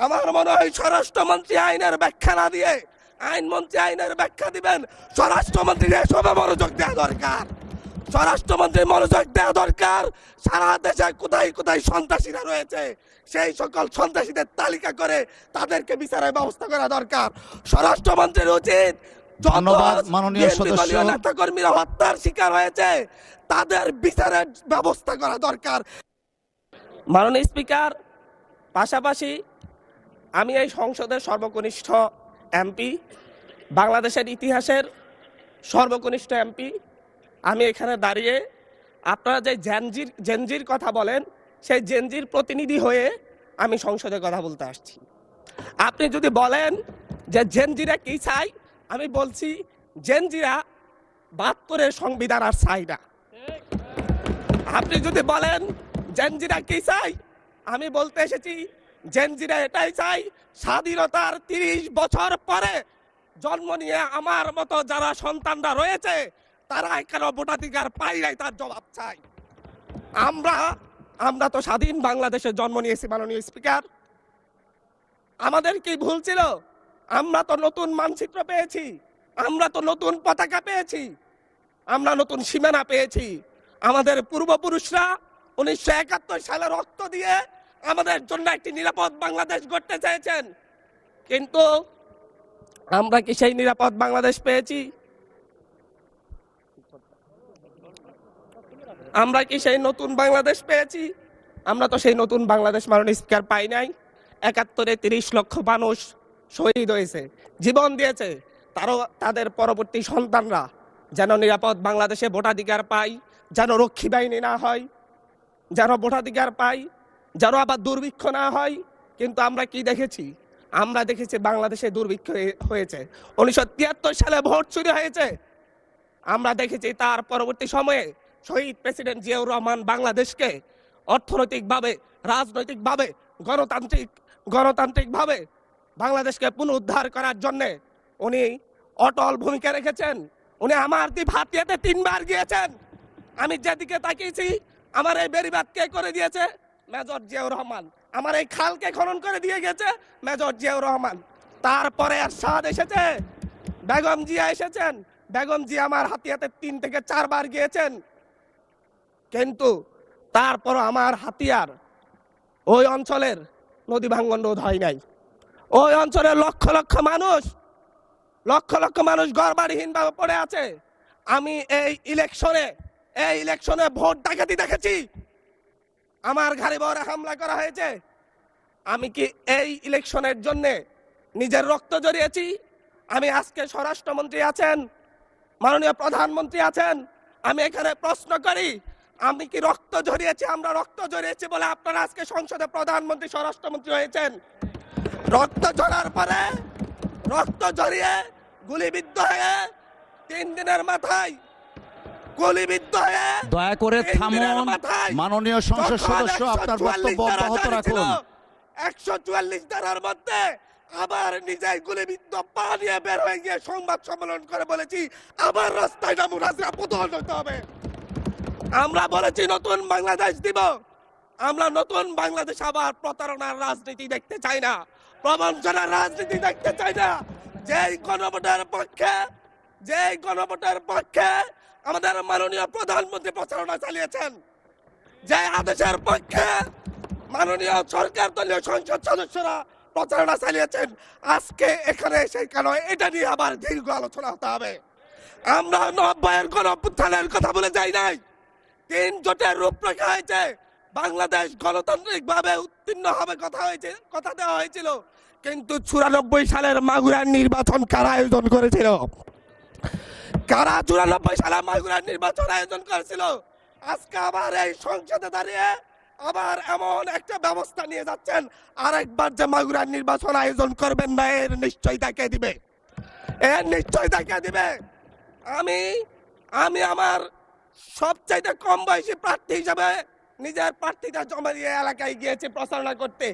আমার মনে হয় স্বরাষ্ট্রমন্ত্রী আইনের ব্যাখ্যা না দিয়ে আইনমন্ত্রী আইনের ব্যাখ্যা দিবেন, স্বরাষ্ট্রমন্ত্রীর এসবে মনোযোগ দেওয়া দরকার। স্বরাষ্ট্রমন্ত্রীর মনোযোগ দেওয়া দরকার সারা দেশে কোথায় কোথায় সন্ত্রাসীরা রয়েছে সেই সকল সন্ত্রাসীদের তালিকা করে তাদেরকে বিচারের ব্যবস্থা করা দরকার। স্বরাষ্ট্রমন্ত্রীর উচিত ধন্যবাদ মাননীয় সদস্য। নেতা কর্মীরা হত্যার শিকার হয়েছে তাদের বিচারের ব্যবস্থা করা দরকার। মাননীয় স্পিকার, পাশাপাশি আমি এই সংসদের সর্বকনিষ্ঠ এমপি, বাংলাদেশের ইতিহাসের সর্বকনিষ্ঠ এমপি। আমি এখানে দাঁড়িয়ে আপনারা যে জেনজির কথা বলেন সেই জেনজির প্রতিনিধি হয়ে আমি সংসদে কথা বলতে আসছি। আপনি যদি বলেন যে জেনজিরা কি চাই, আমি বলছি জেনজিরা ৭২-এর সংবিধান আর চাই না। আপনি যদি বলেন জেনজিরা কি চাই, আমি বলতে এসেছি জেনজিরা এটাই চাই স্বাধীনতার ৩০ বছর পরে জন্ম নিয়ে আমার মতো যারা সন্তানরা রয়েছে তারা কেন ভোটাধিকার পাই নাই তার জবাব চাই। আমরা তো স্বাধীন বাংলাদেশে জন্ম নিয়েছি মাননীয় স্পিকার। আমাদের কি ভুল ছিল? আমরা তো নতুন মানচিত্র পেয়েছি, আমরা তো নতুন পতাকা পেয়েছি, আমরা নতুন সীমানা পেয়েছি। আমাদের পূর্বপুরুষরা ১৯৭১ সালে রক্ত দিয়ে আমাদের জন্য একটি নিরাপদ বাংলাদেশ গড়তে চেয়েছেন, কিন্তু আমরা কি সেই নিরাপদ বাংলাদেশ পেয়েছি? আমরা কি সেই নতুন বাংলাদেশ পেয়েছি? আমরা তো সেই নতুন বাংলাদেশ মাননীয় স্পিকার পাই নাই। ৭১-এ ৩০ লক্ষ মানুষ শহীদ হয়েছে, জীবন দিয়েছে, তাদের পরবর্তী সন্তানরা যেন নিরাপদ বাংলাদেশে ভোটাধিকার পায়, যেন রক্ষী বাহিনী না হয়, যেন ভোটাধিকার পায়, যেন আবার দুর্ভিক্ষ না হয়। কিন্তু আমরা কি দেখেছি? আমরা দেখেছি বাংলাদেশে দুর্ভিক্ষ হয়েছে। ১৯৭৩ সালে ভোট চুরি হয়েছে। আমরা দেখেছি তার পরবর্তী সময়ে শহীদ প্রেসিডেন্ট জিয়াউর রহমান বাংলাদেশকে অর্থনৈতিকভাবে, রাজনৈতিকভাবে, গণতান্ত্রিকভাবে বাংলাদেশকে পুনরুদ্ধার করার জন্য উনি অটল ভূমিকা রেখেছেন। উনি আমার দ্বীপ হাতিয়াতে ৩ বার গিয়েছেন। আমি যেদিকে তাকিয়েছি, আমার এই বেড়িবাঁধ কে করে দিয়েছে? মেজর জিয়াউর রহমান। আমার এই খালকে খনন করে দিয়ে গেছে মেজর জিয়াউর রহমান। তারপরে এরশাদ এসেছে, বেগম জিয়া এসেছেন। বেগম জিয়া আমার হাতিয়াতে ৩ থেকে ৪ বার গিয়েছেন, কিন্তু তারপর আমার হাতিয়ার ওই অঞ্চলের নদী ভাঙ্গন রোধ হয় নাই। ওই অঞ্চলের লক্ষ লক্ষ মানুষ ঘরবাড়িহীনভাবে পড়ে আছে। আমি এই ইলেকশনে ভোট ডাকাতি দেখেছি। আমার ঘরে বড় হামলা করা হয়েছে। আমি কি এই ইলেকশনের জন্য নিজের রক্ত জড়িয়েছি? আমি আজকে স্বরাষ্ট্রমন্ত্রী আছেন, মাননীয় প্রধানমন্ত্রী আছেন, আমি এখানে প্রশ্ন করি, আমি কি রক্ত ঝরিয়েছি? আমরা রক্ত ঝরিয়েছি বলে আপনারা আজকে সংসদে প্রধানমন্ত্রী স্বরাষ্ট্রমন্ত্রী হয়েছেন। রক্ত ঝরার পরে, রক্ত ঝরিয়ে গুলিবিদ্ধ হয়ে ৩ দিনের মাথায় গুলিবিদ্ধ হয়ে, দয়া করে থামুন মাননীয় সংসদ সদস্য, আপনার বক্তব্য অব্যাহত রাখুন। ১৪৪ ধারার মধ্যে আবার নিজেই গুলিবিদ্ধ পা নিয়ে বের হয়ে গিয়ে সংবাদ সম্মেলন করে বলেছি আবার রাস্তায় নামুন, হাজরা প্রদল হতে হবে। আমরা বলেছি নতুন বাংলাদেশ দিব। আমরা নতুন বাংলাদেশ আবার প্রতারণার রাজনীতি দেখতে চাই না, প্রবঞ্চনার রাজনীতি দেখতে চাই না। যেই গণভোটের পক্ষে আমাদের মাননীয় প্রধানমন্ত্রী প্রচারণা চালিয়েছেন, যে আদেশের পক্ষে মাননীয় সরকার দলীয় সংসদ সদস্যরা প্রচারণা চালিয়েছেন, আজকে এখানে সেই কেন এটা নিয়ে আবার দীর্ঘ আলোচনা হতে হবে। আমরা ৯০-এর গণঅভ্যুত্থানের কথা বলে যাই নাই। ৩ জোটের রূপরেখা হয়েছে, বাংলাদেশ গণতান্ত্রিক ভাবে উত্তীর্ণ হবে কথা দেওয়া হয়েছিল, কিন্তু ৯৪ সালের মাগুরার নির্বাচন কারা আয়োজন করেছিল? কারা ৯৪ সালে মাগুরার নির্বাচন আয়োজন করেছিল? আজকে আবার এই সংসদে দাঁড়িয়ে আবার এমন একটা ব্যবস্থা নিয়ে যাচ্ছেন, আরেকবার যে মাগুরার নির্বাচন আয়োজন করবেন না, এর নিশ্চয়তা কে দিবে? এর নিশ্চয়তা কে দিবে? আমি আমার সবচাইতে কম বয়সী প্রার্থী হিসেবে নিজের প্রার্থীটা জমা দিয়ে এলাকায় গিয়েছি প্রচারণা করতে।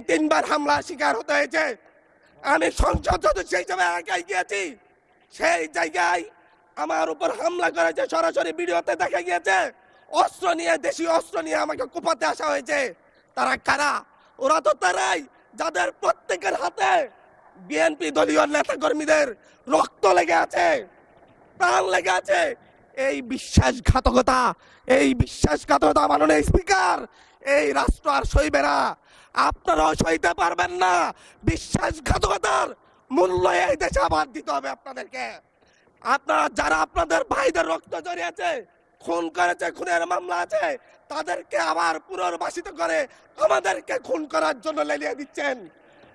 ৩বার হামলা শিকার হতে হয়েছে। আমি সংসদ সদস্য হিসেবে এলাকায় গিয়েছি, সেই জায়গায় আমার উপর হামলা করেছে, সরাসরি ভিডিওতে দেখা গিয়েছে। অস্ত্র নিয়ে, দেশীয় অস্ত্র নিয়ে আমাকে কোপাতে আসা হয়েছে। তারা কারা? ওরা তো তারাই যাদের প্রত্যেকের হাতে বিএনপি দলীয় নেতা কর্মীদের রক্ত লেগে আছে, প্রাণ লেগে আছে, এই বিশ্বাসঘাতকতা মাননীয় স্পিকার, এই রাষ্ট্র আর সইবে না। আপনারাও সইতে পারবেন না। বিশ্বাসঘাতকতার মূল্য এই দেশে আবার দিতে হবে আপনাদেরকে। আপনারা যারা আপনাদের ভাইদের রক্ত জড়িয়েছে, খুন করেছে, খুনের মামলা আছে, তাদেরকে আবার পুনর্বাসিত করে আমাদেরকে খুন করার জন্য লেলিয়ে দিচ্ছেন।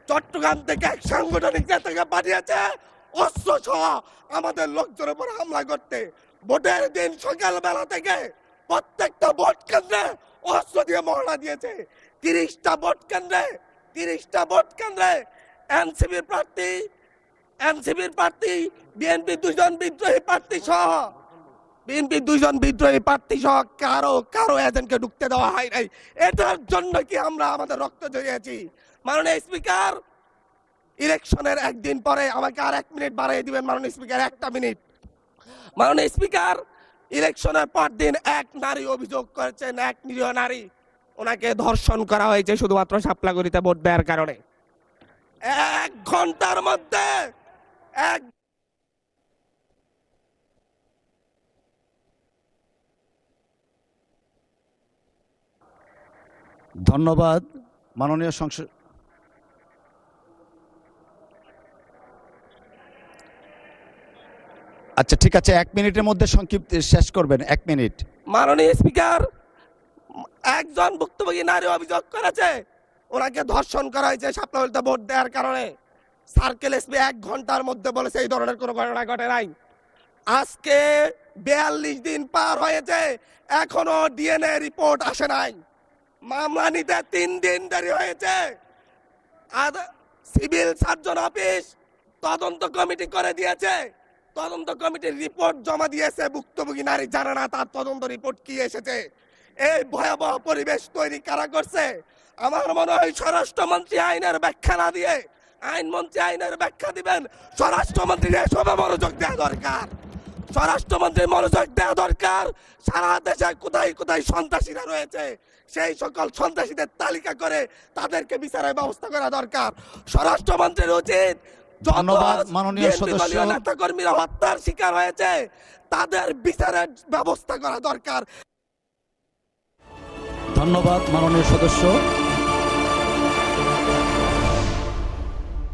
চট্টগ্রাম থেকে এক সাংগঠনিক নেতাকে পাঠিয়েছে অস্ত্র সহ আমাদের লোকজনের উপর হামলা করতে। ভোটের দিন সকালবেলা থেকে প্রত্যেকটা ভোট কেন্দ্রে অস্ত্র দিয়ে মহড়া দিয়েছে। 30টা ভোট কেন্দ্রে এনসিপির প্রার্থী, বিএনপি দুজন বিদ্রোহী প্রার্থী সহ কারো এজেন্টকে ঢুকতে দেওয়া হয় নাই। এটার জন্য কি আমরা আমাদের রক্ত জড়িয়েছি? মাননীয় স্পিকার, ইলেকশনের একদিন পরে আমাকে আর 1 মিনিট বাড়িয়ে দিবেন মাননীয় স্পিকার, 1টা মিনিট। মাননীয় স্পিকার, ইলেকশনের পর দিন এক নারী অভিযোগ করেছেন, এক নিরীহ নারী, ওনাকে ধর্ষণ করা হয়েছে শুধুমাত্র শাপলাগুড়িতে ভোট দেওয়ার কারণে। 1 ঘন্টার মধ্যে ধন্যবাদ মাননীয় সংসদ। আচ্ছা ঠিক আছে, 1 মিনিটের মধ্যে সংক্ষিপ্ত শেষ করবেন, 1 মিনিট। মাননীয় স্পিকার, একজন ভুক্তভোগী নারী অভিযোগ করেছে ওনাকে ধর্ষণ করা হয়েছে শাপলাগুড়িতে ভোট দেওয়ার কারণে। সার্কেল এসপি 1 ঘন্টার মধ্যে বলেছে এই ধরনের কোনো ঘটনা ঘটে নাই। আজকে 42 দিন পার হয়েছে, এখনো ডিএনএ রিপোর্ট আসে নাই। মামলা নিতে 3 দিন দেরি হয়েছে। সিভিল সার্জন অফিস তদন্ত কমিটি করে দিয়েছে, তদন্ত কমিটির রিপোর্ট জমা দিয়েছে। ভুক্তভোগী নারী জানে না তার তদন্ত রিপোর্ট কি এসেছে। এই ভয়াবহ পরিবেশ তৈরি কারা করছে? আমার মনে হয় স্বরাষ্ট্রমন্ত্রী আইনের ব্যাখ্যা না দিয়ে, আইনমন্ত্রী আইনের ব্যাখ্যা দিবেন, স্বরাষ্ট্রমন্ত্রী এসবে মনোযোগ দেওয়া দরকার। স্বরাষ্ট্রমন্ত্রী মনোযোগ দেওয়া দরকার। সারা দেশে কোথায় কোথায় সন্ত্রাসীরা রয়েছে সেই সকল সন্ত্রাসীদের তালিকা করে তাদেরকে বিচারের ব্যবস্থা করা দরকার। স্বরাষ্ট্রমন্ত্রীর উচিত ধন্যবাদ মাননীয় সদস্য। নেতা কর্মীরা হত্যার শিকার হয়েছে তাদের বিচারের ব্যবস্থা করা দরকার। ধন্যবাদ মাননীয় সদস্য।